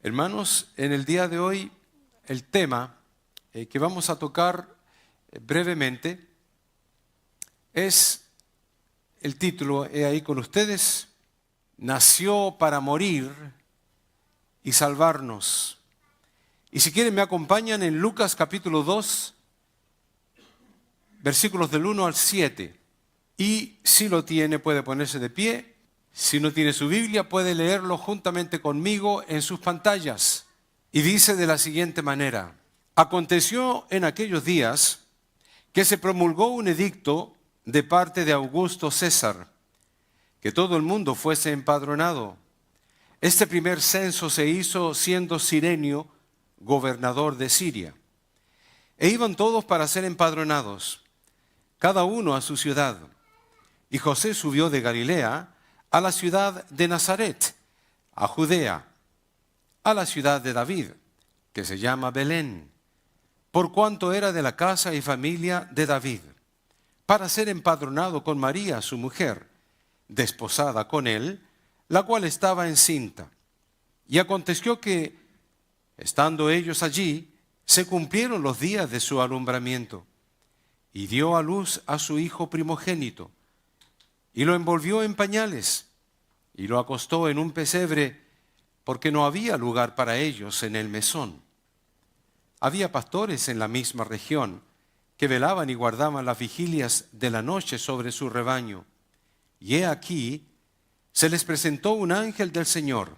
Hermanos, en el día de hoy el tema que vamos a tocar brevemente es el título, ahí con ustedes, nació para morir y salvarnos. Y si quieren me acompañan en Lucas capítulo 2, versículos del 1 al 7. Y si lo tiene puede ponerse de pie. Si no tiene su Biblia, puede leerlo juntamente conmigo en sus pantallas. Y dice de la siguiente manera: aconteció en aquellos días que se promulgó un edicto de parte de Augusto César, que todo el mundo fuese empadronado. Este primer censo se hizo siendo Cirenio gobernador de Siria. E iban todos para ser empadronados, cada uno a su ciudad. Y José subió de Galilea a la ciudad de Nazaret, a Judea, a la ciudad de David, que se llama Belén, por cuanto era de la casa y familia de David, para ser empadronado con María, su mujer, desposada con él, la cual estaba encinta. Y aconteció que, estando ellos allí, se cumplieron los días de su alumbramiento, y dio a luz a su hijo primogénito, y lo envolvió en pañales, y lo acostó en un pesebre, porque no había lugar para ellos en el mesón. Había pastores en la misma región, que velaban y guardaban las vigilias de la noche sobre su rebaño. Y he aquí, se les presentó un ángel del Señor,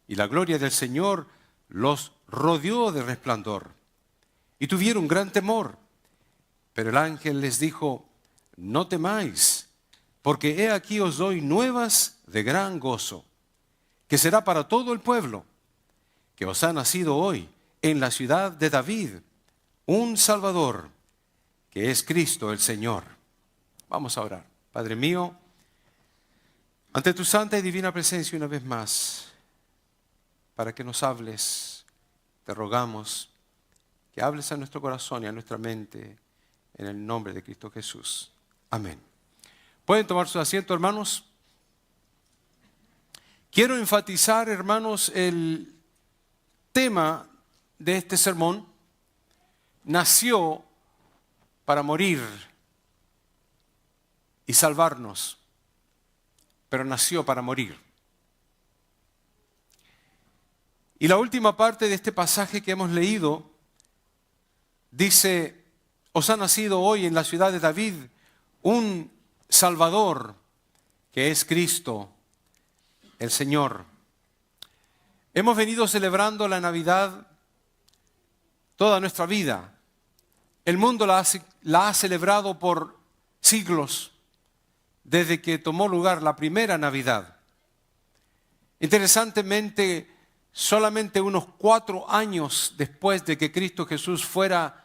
y la gloria del Señor los rodeó de resplandor. Y tuvieron gran temor. Pero el ángel les dijo: no temáis, porque he aquí os doy nuevas de gran gozo, que será para todo el pueblo, que os ha nacido hoy en la ciudad de David un Salvador, que es Cristo el Señor. Vamos a orar. Padre mío, ante tu santa y divina presencia una vez más, para que nos hables, te rogamos que hables a nuestro corazón y a nuestra mente, en el nombre de Cristo Jesús. Amén. ¿Pueden tomar su asiento, hermanos? Quiero enfatizar, hermanos, el tema de este sermón: nació para morir y salvarnos, pero nació para morir. Y la última parte de este pasaje que hemos leído dice: os ha nacido hoy en la ciudad de David un Salvador, que es Cristo el Señor. Hemos venido celebrando la Navidad toda nuestra vida. El mundo la ha celebrado por siglos, desde que tomó lugar la primera Navidad. Interesantemente, solamente unos 4 años después de que Cristo Jesús fuera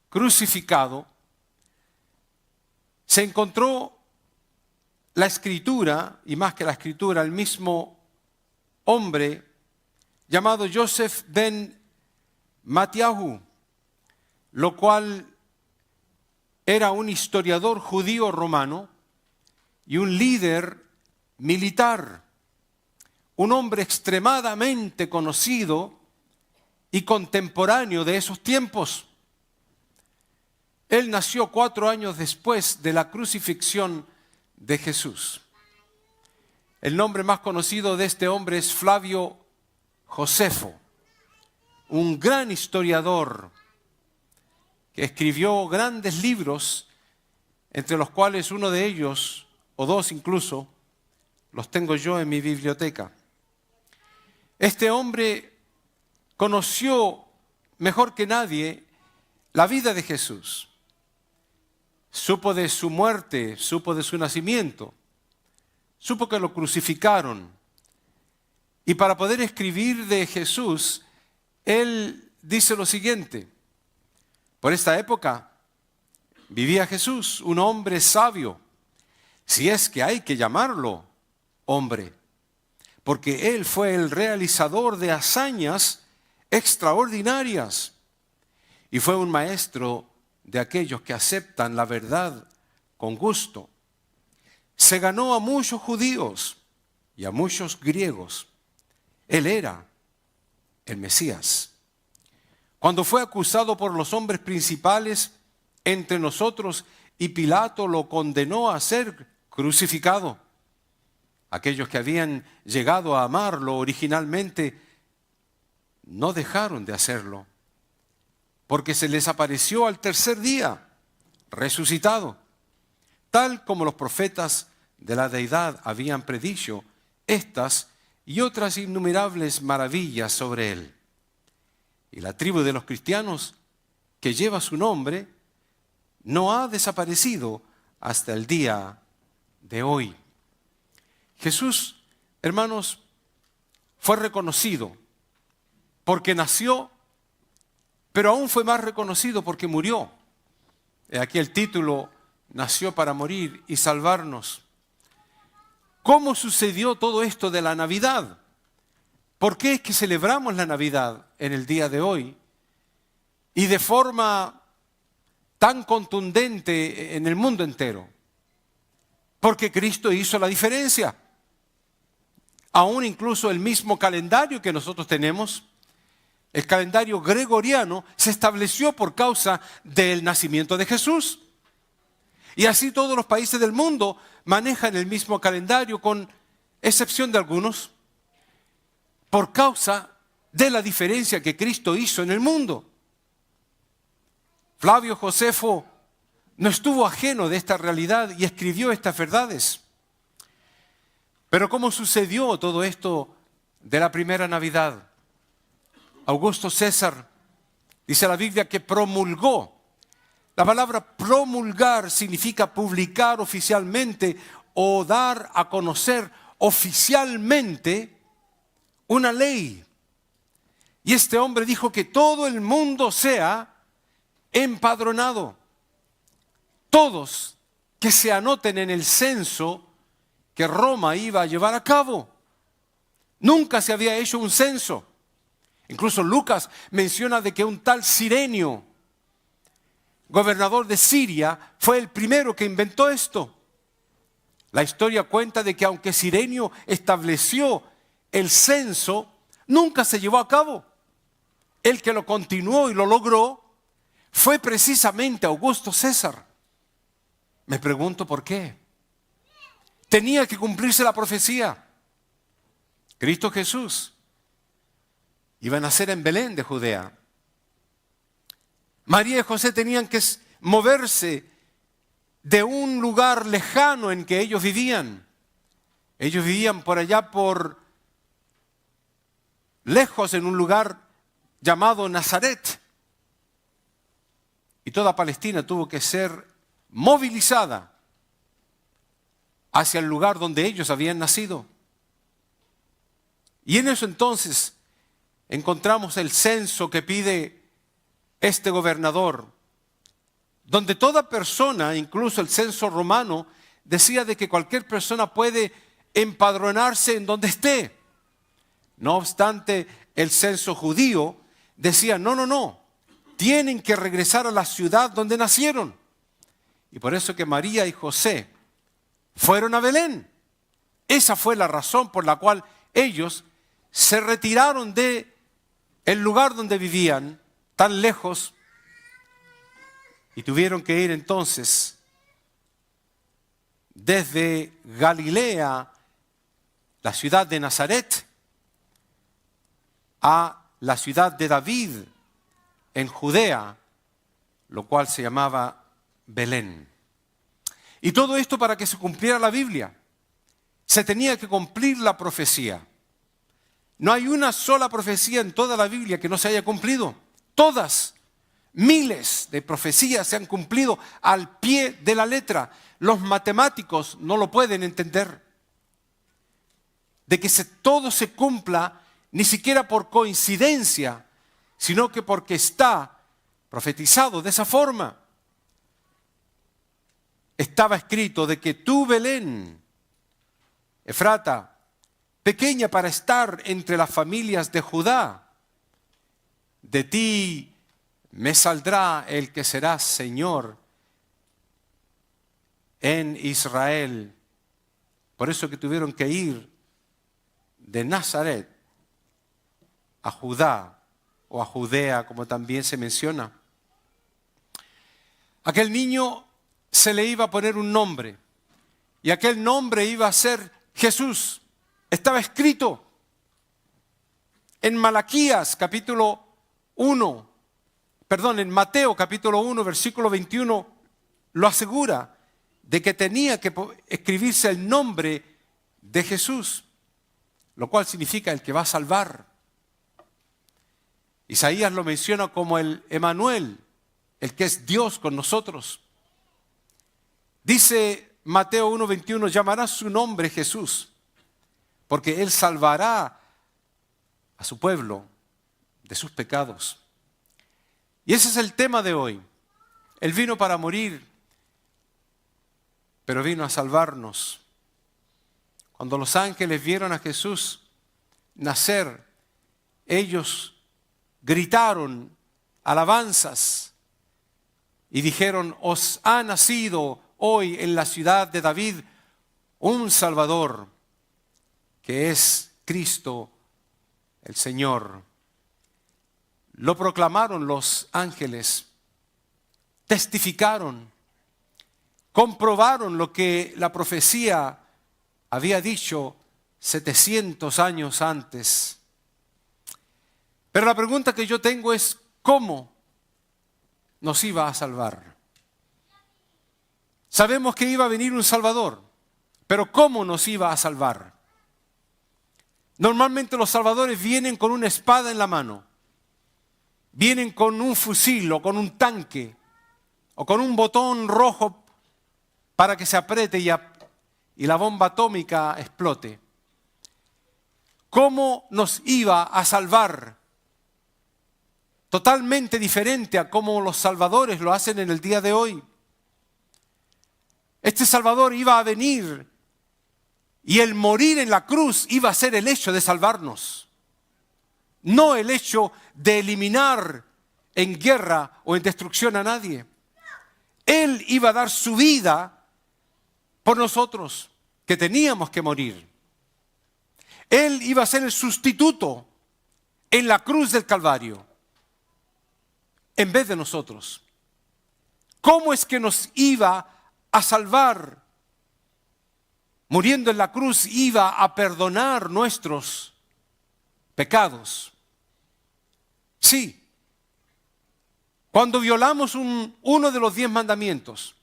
crucificado, se encontró la Escritura, y más que la Escritura, el mismo hombre llamado Yosef ben Mattiahu, lo cual era un historiador judío romano y un líder militar, un hombre extremadamente conocido y contemporáneo de esos tiempos. Él nació 4 años después de la crucifixión de Jesús. El nombre más conocido de este hombre es Flavio Josefo, un gran historiador que escribió grandes libros, entre los cuales uno de ellos, o 2 incluso, los tengo yo en mi biblioteca. Este hombre conoció mejor que nadie la vida de Jesús. Supo de su muerte, supo de su nacimiento, supo que lo crucificaron. Y para poder escribir de Jesús, él dice lo siguiente: por esta época vivía Jesús, un hombre sabio, si es que hay que llamarlo hombre, porque él fue el realizador de hazañas extraordinarias y fue un maestro de aquellos que aceptan la verdad con gusto. Se ganó a muchos judíos y a muchos griegos. Él era el Mesías. Cuando fue acusado por los hombres principales entre nosotros y Pilato lo condenó a ser crucificado. Aquellos que habían llegado a amarlo originalmente no dejaron de hacerlo, porque se les apareció al tercer día, resucitado, tal como los profetas de la deidad habían predicho estas y otras innumerables maravillas sobre él. Y la tribu de los cristianos, que lleva su nombre, no ha desaparecido hasta el día de hoy. Jesús, hermanos, fue reconocido porque nació, pero aún fue más reconocido porque murió. Aquí el título: nació para morir y salvarnos. ¿Cómo sucedió todo esto de la Navidad? ¿Por qué es que celebramos la Navidad en el día de hoy y de forma tan contundente en el mundo entero? Porque Cristo hizo la diferencia. Aún incluso el mismo calendario que nosotros tenemos, el calendario gregoriano, se estableció por causa del nacimiento de Jesús. Y así todos los países del mundo manejan el mismo calendario, con excepción de algunos, por causa de la diferencia que Cristo hizo en el mundo. Flavio Josefo no estuvo ajeno de esta realidad y escribió estas verdades. Pero ¿cómo sucedió todo esto de la primera Navidad? Augusto César, dice la Biblia, que promulgó. La palabra promulgar significa publicar oficialmente o dar a conocer oficialmente una ley. Y este hombre dijo que todo el mundo sea empadronado. Todos que se anoten en el censo que Roma iba a llevar a cabo. Nunca se había hecho un censo. Incluso Lucas menciona de que un tal Cirenio, gobernador de Siria, fue el primero que inventó esto. La historia cuenta de que aunque Cirenio estableció el censo, nunca se llevó a cabo. El que lo continuó y lo logró fue precisamente Augusto César. Me pregunto por qué. Tenía que cumplirse la profecía. Cristo Jesús iba a nacer en Belén de Judea. María y José tenían que moverse de un lugar lejano en que ellos vivían. Ellos vivían por allá, por lejos, en un lugar llamado Nazaret. Y toda Palestina tuvo que ser movilizada hacia el lugar donde ellos habían nacido. Y en eso entonces encontramos el censo que pide este gobernador, donde toda persona, incluso el censo romano, decía de que cualquier persona puede empadronarse en donde esté. No obstante, el censo judío decía, no, tienen que regresar a la ciudad donde nacieron. Y por eso que María y José fueron a Belén. Esa fue la razón por la cual ellos se retiraron de el lugar donde vivían, tan lejos, y tuvieron que ir entonces desde Galilea, la ciudad de Nazaret, a la ciudad de David en Judea, lo cual se llamaba Belén. Y todo esto para que se cumpliera la Biblia. Se tenía que cumplir la profecía. No hay una sola profecía en toda la Biblia que no se haya cumplido. Todas, miles de profecías se han cumplido al pie de la letra. Los matemáticos no lo pueden entender. De que todo se cumpla ni siquiera por coincidencia, sino que porque está profetizado de esa forma. Estaba escrito de que tú, Belén, Efrata, pequeña para estar entre las familias de Judá, de ti me saldrá el que será Señor en Israel. Por eso que tuvieron que ir de Nazaret a Judá o a Judea, como también se menciona. Aquel niño se le iba a poner un nombre y aquel nombre iba a ser Jesús. Estaba escrito en Malaquías capítulo 1, en Mateo capítulo 1, versículo 21, lo asegura de que tenía que escribirse el nombre de Jesús, lo cual significa el que va a salvar. Isaías lo menciona como el Emanuel, el que es Dios con nosotros. Dice Mateo 1:21, llamará su nombre Jesús, porque Él salvará a su pueblo de sus pecados. Y ese es el tema de hoy. Él vino para morir, pero vino a salvarnos. Cuando los ángeles vieron a Jesús nacer, ellos gritaron alabanzas y dijeron: os ha nacido hoy en la ciudad de David un Salvador, que es Cristo el Señor. Lo proclamaron los ángeles, testificaron, comprobaron lo que la profecía había dicho 700 años antes. Pero la pregunta que yo tengo es: ¿cómo nos iba a salvar? Sabemos que iba a venir un Salvador, pero ¿cómo nos iba a salvar? Normalmente los salvadores vienen con una espada en la mano, vienen con un fusil o con un tanque o con un botón rojo para que se apriete y la bomba atómica explote. ¿Cómo nos iba a salvar? Totalmente diferente a cómo los salvadores lo hacen en el día de hoy. Este Salvador iba a venir y el morir en la cruz iba a ser el hecho de salvarnos, no el hecho de eliminar en guerra o en destrucción a nadie. Él iba a dar su vida por nosotros, que teníamos que morir. Él iba a ser el sustituto en la cruz del Calvario, en vez de nosotros. ¿Cómo es que nos iba a salvar? Muriendo en la cruz iba a perdonar nuestros pecados. Sí. Cuando violamos uno de los 10 mandamientos,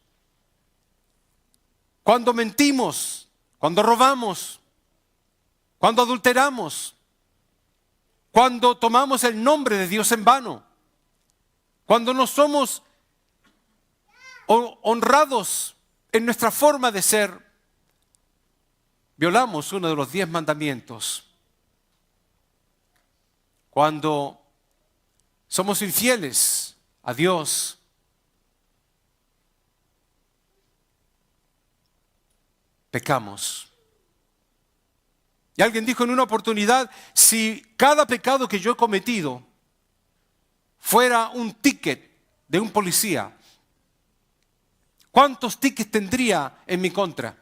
cuando mentimos, cuando robamos, cuando adulteramos, cuando tomamos el nombre de Dios en vano, cuando no somos honrados en nuestra forma de ser, violamos uno de los 10 mandamientos. Cuando somos infieles a Dios, pecamos. Y alguien dijo en una oportunidad: si cada pecado que yo he cometido fuera un ticket de un policía, ¿cuántos tickets tendría en mi contra?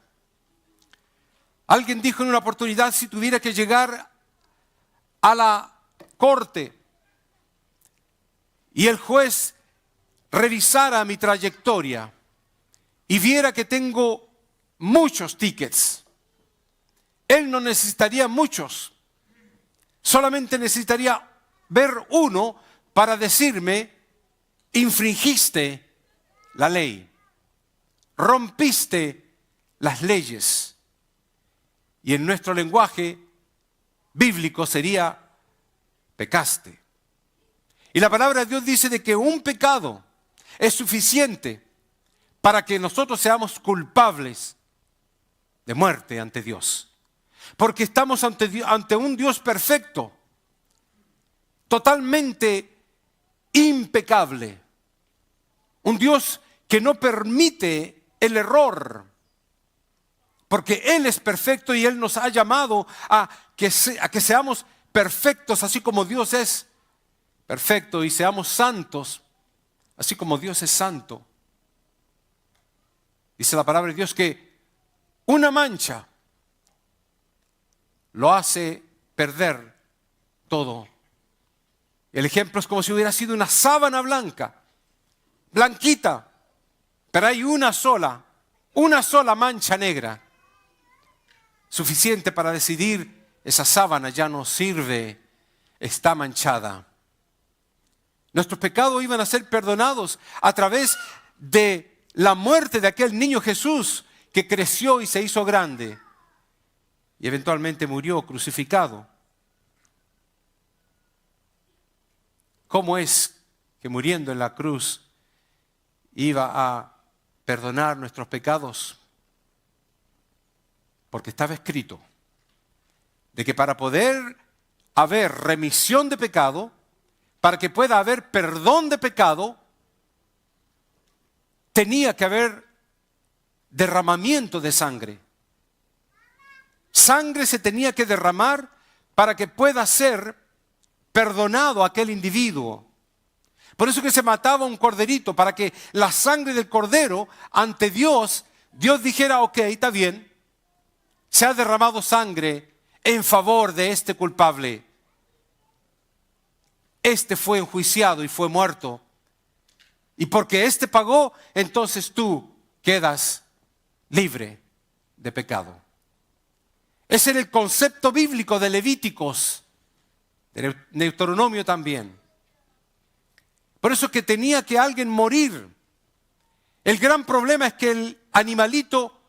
Alguien dijo en una oportunidad: si tuviera que llegar a la corte y el juez revisara mi trayectoria y viera que tengo muchos tickets, él no necesitaría muchos, solamente necesitaría ver uno para decirme: infringiste la ley, rompiste las leyes. Y en nuestro lenguaje bíblico sería: pecaste. Y la palabra de Dios dice de que un pecado es suficiente para que nosotros seamos culpables de muerte ante Dios. Porque estamos ante un Dios perfecto, totalmente impecable. Un Dios que no permite el error, porque Él es perfecto y Él nos ha llamado a que seamos perfectos así como Dios es perfecto, y seamos santos así como Dios es santo. Dice la palabra de Dios que una mancha lo hace perder todo El ejemplo es como si hubiera sido una sábana blanca, blanquita, pero hay una sola mancha negra, suficiente para decidir: esa sábana ya no sirve, está manchada. Nuestros pecados iban a ser perdonados a través de la muerte de aquel niño Jesús que creció y se hizo grande y eventualmente murió crucificado. ¿Cómo es que muriendo en la cruz iba a perdonar nuestros pecados? Porque estaba escrito de que para poder haber remisión de pecado, para que pueda haber perdón de pecado, tenía que haber derramamiento de sangre. Sangre se tenía que derramar para que pueda ser perdonado aquel individuo. Por eso que se mataba un corderito, para que la sangre del cordero ante Dios dijera: ok, está bien, se ha derramado sangre en favor de este culpable. Este fue enjuiciado y fue muerto. Y porque este pagó, entonces tú quedas libre de pecado. Ese era el concepto bíblico de Levíticos, de Deuteronomio también. Por eso que tenía que alguien morir. El gran problema es que el animalito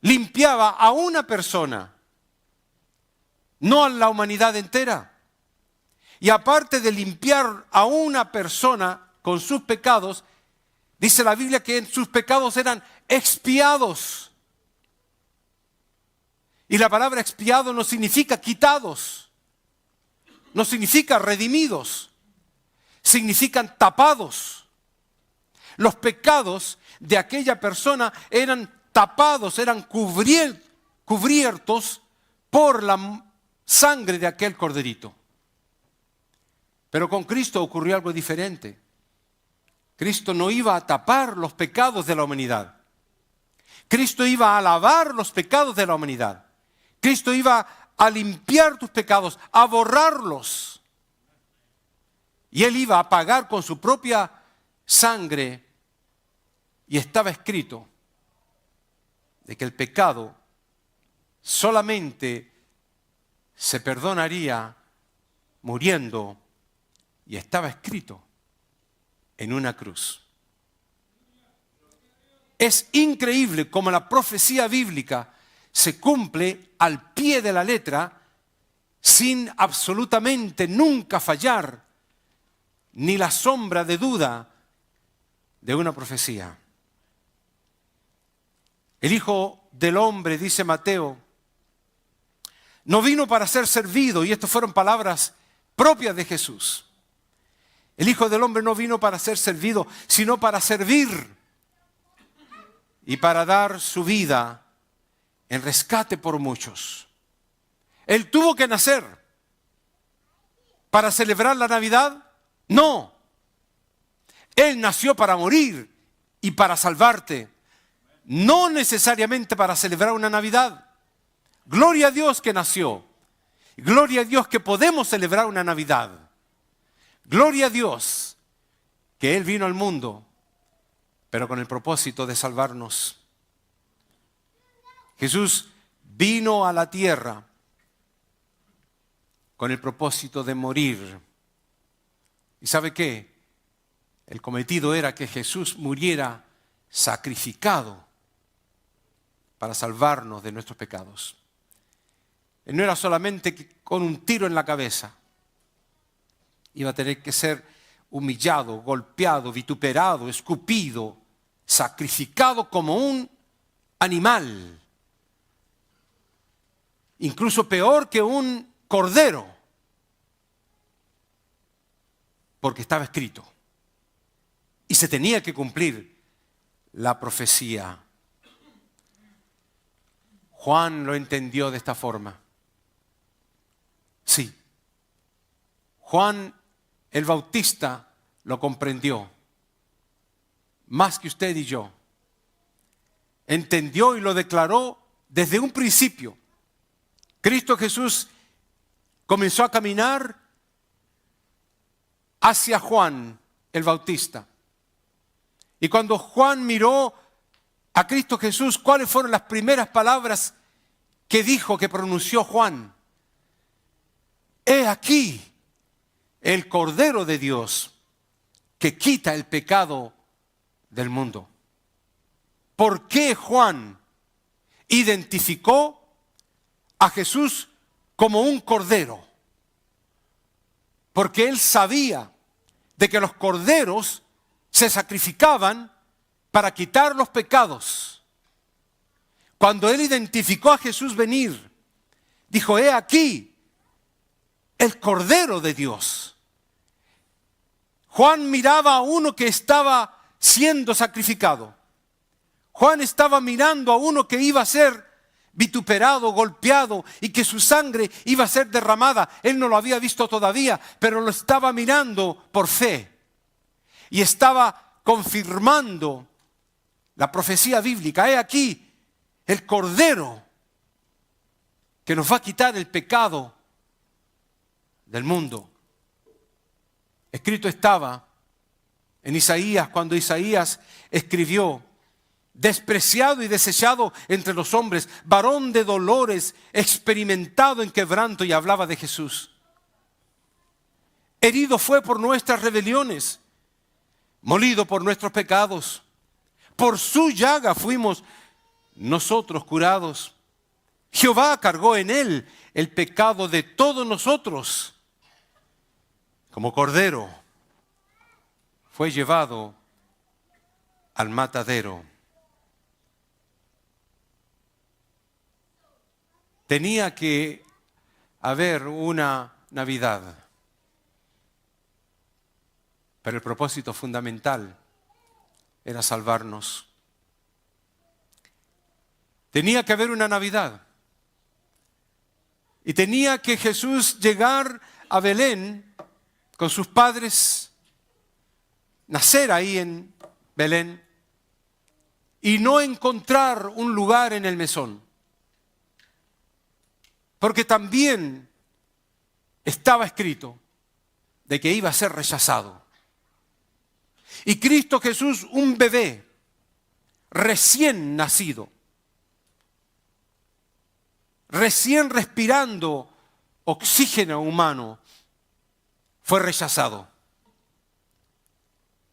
limpiaba a una persona, no a la humanidad entera. Y aparte de limpiar a una persona con sus pecados, dice la Biblia que sus pecados eran expiados. Y la palabra expiado no significa quitados, no significa redimidos, significan tapados. Los pecados de aquella persona eran tapados, eran cubiertos por la sangre de aquel corderito. Pero con Cristo ocurrió algo diferente. Cristo no iba a tapar los pecados de la humanidad. Cristo iba a lavar los pecados de la humanidad. Cristo iba a limpiar tus pecados, a borrarlos. Y Él iba a pagar con su propia sangre. Y estaba escrito de que el pecado solamente se perdonaría muriendo. Y estaba escrito en una cruz. Es increíble cómo la profecía bíblica se cumple al pie de la letra sin absolutamente nunca fallar ni la sombra de duda de una profecía. El Hijo del Hombre, dice Mateo, no vino para ser servido, y estas fueron palabras propias de Jesús. El Hijo del Hombre no vino para ser servido, sino para servir y para dar su vida en rescate por muchos. Él tuvo que nacer para celebrar la Navidad. No. Él nació para morir y para salvarte. No necesariamente para celebrar una Navidad. Gloria a Dios que nació. Gloria a Dios que podemos celebrar una Navidad. Gloria a Dios que Él vino al mundo, pero con el propósito de salvarnos. Jesús vino a la tierra con el propósito de morir. ¿Y sabe qué? El cometido era que Jesús muriera sacrificado para salvarnos de nuestros pecados. Él no era solamente que con un tiro en la cabeza. Iba a tener que ser humillado, golpeado, vituperado, escupido, sacrificado como un animal. Incluso peor que un cordero. Porque estaba escrito. Y se tenía que cumplir la profecía. Juan lo entendió de esta forma. Sí. Juan el Bautista lo comprendió, más que usted y yo. Entendió y lo declaró desde un principio. Cristo Jesús comenzó a caminar hacia Juan el Bautista. Y cuando Juan miró a Cristo Jesús, ¿cuáles fueron las primeras palabras que dijo, que pronunció Juan? He aquí el Cordero de Dios que quita el pecado del mundo. ¿Por qué Juan identificó a Jesús como un cordero? Porque él sabía de que los corderos se sacrificaban para quitar los pecados. Cuando él identificó a Jesús venir, dijo: he aquí el Cordero de Dios. Juan miraba a uno que estaba siendo sacrificado. Juan estaba mirando a uno que iba a ser vituperado, golpeado, y que su sangre iba a ser derramada. Él no lo había visto todavía, pero lo estaba mirando por fe. Y estaba confirmando la profecía bíblica. He aquí el Cordero que nos va a quitar el pecado del mundo. Escrito estaba en Isaías, cuando Isaías escribió: despreciado y desechado entre los hombres, varón de dolores, experimentado en quebranto, y hablaba de Jesús. Herido fue por nuestras rebeliones, molido por nuestros pecados. Por su llaga fuimos nosotros curados. Jehová cargó en él el pecado de todos nosotros. Como cordero fue llevado al matadero. Tenía que haber una Navidad, pero el propósito fundamental era salvarnos. Tenía que haber una Navidad. Y tenía que Jesús llegar a Belén con sus padres, nacer ahí en Belén y no encontrar un lugar en el mesón. Porque también estaba escrito de que iba a ser rechazado. Y Cristo Jesús, un bebé recién nacido, recién respirando oxígeno humano, fue rechazado.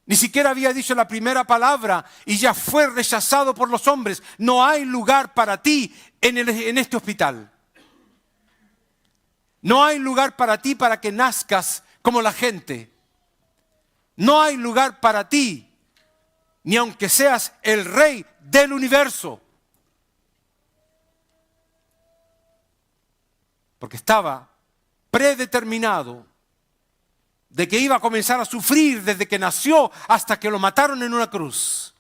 Ni siquiera había dicho la primera palabra y ya fue rechazado por los hombres. No hay lugar para ti en este hospital. No hay lugar para ti para que nazcas como la gente. No hay lugar para ti, ni aunque seas el rey del universo. Porque estaba predeterminado de que iba a comenzar a sufrir desde que nació hasta que lo mataron en una cruz.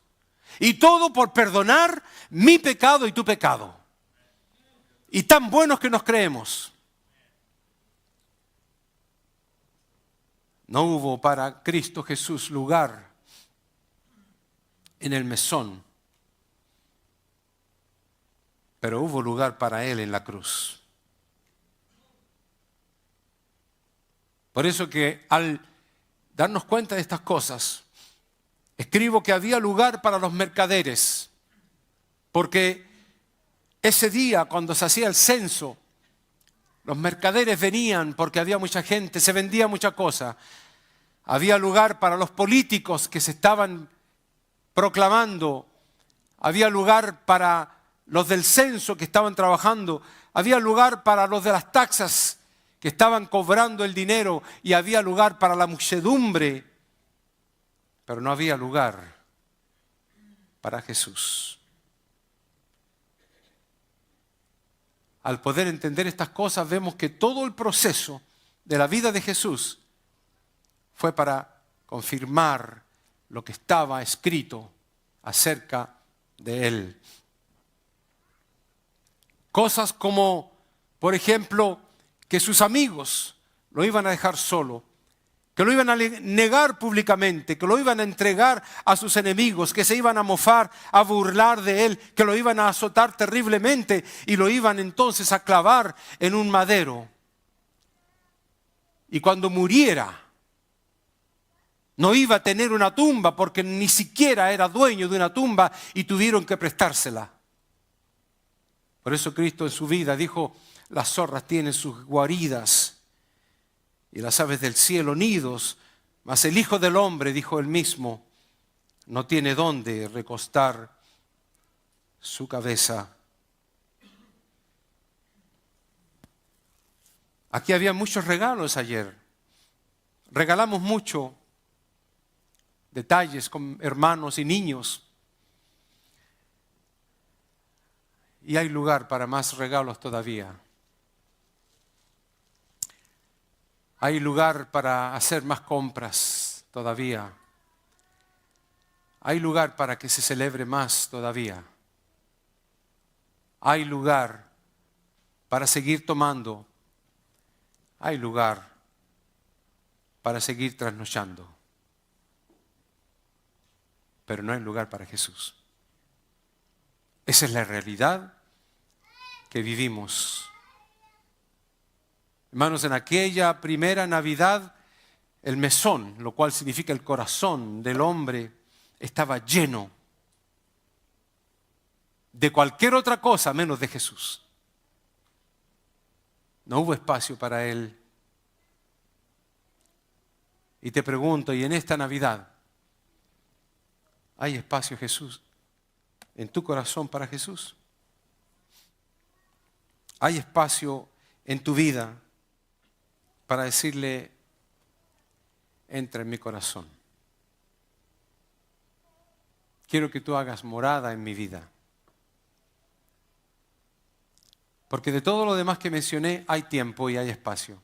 Y todo por perdonar mi pecado y tu pecado. Y tan buenos que nos creemos. No hubo para Cristo Jesús lugar en el mesón, pero hubo lugar para Él en la cruz. Por eso que al darnos cuenta de estas cosas, escribo que había lugar para los mercaderes, porque ese día cuando se hacía el censo, los mercaderes venían porque había mucha gente, se vendía mucha cosa. Había lugar para los políticos que se estaban proclamando. Había lugar para los del censo que estaban trabajando. Había lugar para los de las taxas que estaban cobrando el dinero. Y había lugar para la muchedumbre. Pero no había lugar para Jesús. Al poder entender estas cosas, vemos que todo el proceso de la vida de Jesús fue para confirmar lo que estaba escrito acerca de Él. Cosas como, por ejemplo, que sus amigos lo iban a dejar solo, que lo iban a negar públicamente, que lo iban a entregar a sus enemigos, que se iban a mofar, a burlar de Él, que lo iban a azotar terriblemente y lo iban entonces a clavar en un madero. Y cuando muriera, No iba a tener una tumba porque ni siquiera era dueño de una tumba y tuvieron que prestársela. Por eso Cristo en su vida dijo, las zorras tienen sus guaridas y las aves del cielo nidos, mas el Hijo del Hombre, dijo él mismo, no tiene dónde recostar su cabeza. Aquí había muchos regalos ayer. Regalamos mucho, detalles con hermanos y niños. Y hay lugar para más regalos todavía. Hay lugar para hacer más compras todavía. Hay lugar para que se celebre más todavía. Hay lugar para seguir tomando. Hay lugar para seguir trasnochando. Pero no hay lugar para Jesús. Esa es la realidad que vivimos. Hermanos, en aquella primera Navidad, el mesón, lo cual significa el corazón del hombre, estaba lleno de cualquier otra cosa menos de Jesús. No hubo espacio para Él. Y te pregunto, ¿y en esta Navidad hay espacio, Jesús, en tu corazón para Jesús? ¿Hay espacio en tu vida para decirle, entra en mi corazón? Quiero que tú hagas morada en mi vida. Porque de todo lo demás que mencioné hay tiempo y hay espacio.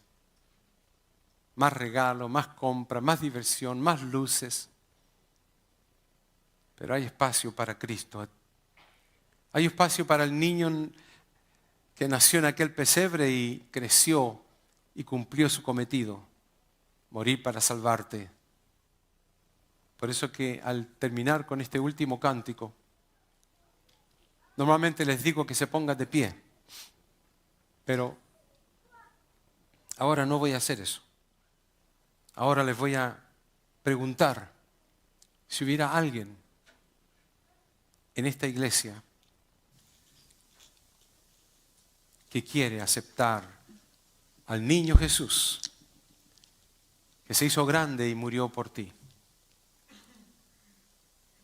Más regalo, más compra, más diversión, más luces. Pero hay espacio para Cristo. Hay espacio para el niño que nació en aquel pesebre y creció y cumplió su cometido, morir para salvarte. Por eso que al terminar con este último cántico, normalmente les digo que se pongan de pie, pero ahora no voy a hacer eso. Ahora les voy a preguntar si hubiera alguien en esta iglesia que quiere aceptar al niño Jesús, que se hizo grande y murió por ti.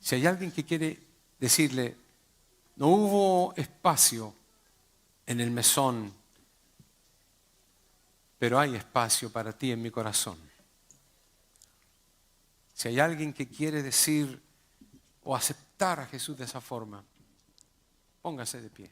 Si hay alguien que quiere decirle, no hubo espacio en el mesón, pero hay espacio para ti en mi corazón. Si hay alguien que quiere decir o aceptar a Jesús de esa forma, póngase de pie.